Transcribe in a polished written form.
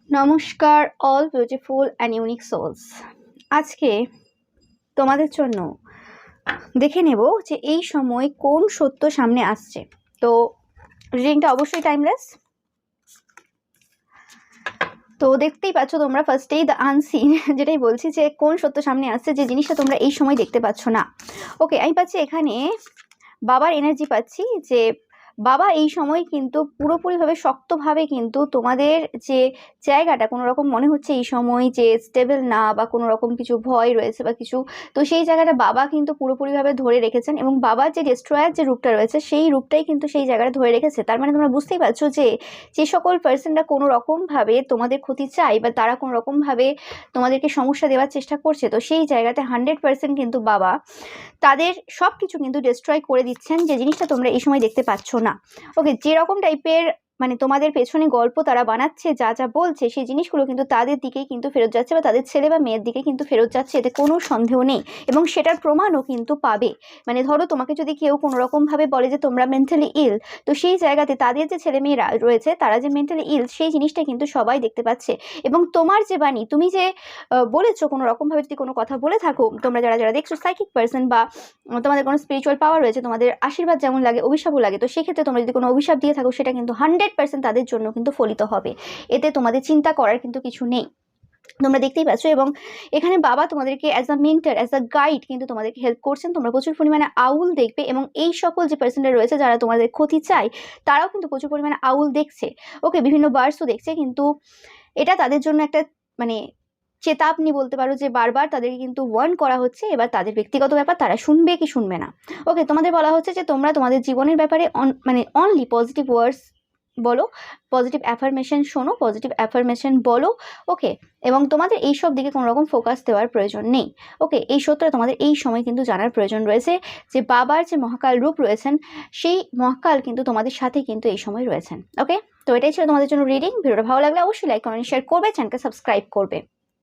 নমস্কার all beautiful and unique souls. আজকে তোমাদের জন্য দেখে নেব যে এই সময় কোন সত্য সামনে আসছে। তো রিডিংটা অবশ্যই টাইমলেস। তো দেখতেই পাচ্ছ তোমরা ফার্স্টেই দ্য আনসিন, যেটাই বলছি যে কোন সত্য সামনে আসছে, যে জিনিসটা তোমরা এই সময় দেখতে পাচ্ছ না। ওকে, আমি পাচ্ছি এখানে বাবার এনার্জি পাচ্ছি, যে বাবা এই সময় কিন্তু পুরোপুরিভাবে শক্তভাবে কিন্তু তোমাদের যে জায়গাটা কোনো রকম মনে হচ্ছে এই সময় যে স্টেবল না, বা কোনো রকম কিছু ভয় রয়েছে বা কিছু, তো সেই জায়গাটা বাবা কিন্তু পুরোপুরিভাবে ধরে রেখেছেন, এবং বাবার যে ডিস্ট্রয়ার যে রূপটা রয়েছে সেই রূপটাই কিন্তু সেই জায়গাটা ধরে রেখেছে। তার মানে তোমরা বুঝতেই পারছো যে যে সকল পার্সনরা কোনো রকমভাবে তোমাদের ক্ষতি চায় বা তারা কোনো রকমভাবে তোমাদেরকে সমস্যা দেওয়ার চেষ্টা করছে, তো সেই জায়গাতে 100% কিন্তু বাবা তাদের সব কিছু কিন্তু ডিস্ট্রয় করে দিচ্ছেন, যে জিনিসটা তোমরা এই সময় দেখতে পাচ্ছ না। ওকে, যেরকম টাইপের মানে তোমাদের পেছনে গল্প তারা বানাচ্ছে, যা যা বলছে সেই জিনিসগুলো কিন্তু তাদের দিকেই কিন্তু ফেরত যাচ্ছে, বা তাদের ছেলে বা মেয়ের দিকে কিন্তু ফেরত যাচ্ছে, এতে কোনো সন্দেহ নেই। এবং সেটার প্রমাণও কিন্তু পাবে। মানে ধরো তোমাকে যদি কেউ কোনো রকমভাবে বলে যে তোমরা মেন্টালি ইল, তো সেই জায়গাতে তাদের যে ছেলে মেয়েরা রয়েছে তারা যে মেন্টালি ইল, সেই জিনিসটা কিন্তু সবাই দেখতে পাচ্ছে। এবং তোমার যে বাণী, তুমি যে বলেছো, কোনো রকমভাবে যদি কোনো কথা বলে থাকো, তোমরা যারা যারা দেখছো সাইকিক পার্সন, বা তোমাদের কোনো স্পিরিচুয়াল পাওয়ার রয়েছে, তোমাদের আশীর্বাদ যেমন লাগে অভিশাপও লাগে, তো সেক্ষেত্রে তোমরা যদি কোনো অভিশাপ দিয়ে থাকো, সেটা কিন্তু 100% তাদের জন্য কিন্তু ফলিত হবে। এতে তোমাদের চিন্তা করার কিন্তু কিছু নেই। তোমরা দেখতেই পাচ্ছ। এবং এখানে বাবা তোমাদেরকে as a mentor, as a guide কিন্তু তোমাদেরকে হেল্প করছেন। তোমরা প্রচুর পরিমাণে আউল দেখবে, এবং এই সকল যে পার্সনরা রয়েছে যারা তোমাদের ক্ষতি চায়, তারাও কিন্তু প্রচুর পরিমাণে আউল দেখছে। ওকে, বিভিন্ন বার্ডসও দেখছে, কিন্তু এটা তাদের জন্য একটা মানে চেতাবনী বলতে পারো, যে বারবার তাদেরকে কিন্তু ওয়ার্ন করা হচ্ছে। এবার তাদের ব্যক্তিগত ব্যাপার, তারা শুনবে কি শুনবে না। ওকে, তোমাদের বলা হচ্ছে যে তোমরা তোমাদের জীবনের ব্যাপারে মানে অনলি পজিটিভ ওয়ার্ডস বলো, পজিটিভ অ্যাফার্মেশন শোনো, পজিটিভ অ্যাফার্মেশন বলো। ওকে, এবং তোমাদের এইসব দিকে কোনো রকম ফোকাস দেওয়ার প্রয়োজন নেই। ওকে, এই সত্যটা তোমাদের এই সময় কিন্তু জানার প্রয়োজন রয়েছে, যে বাবার যে মহাকাল রূপ রয়েছেন, সেই মহাকাল কিন্তু তোমাদের সাথে কিন্তু এই সময় রয়েছেন। ওকে, তো এটাই ছিল তোমাদের জন্য রিডিং। ভিডিওটা ভালো লাগলে অবশ্যই লাইক কমেন্ট শেয়ার করবে, চ্যানেলকে সাবস্ক্রাইব করবে।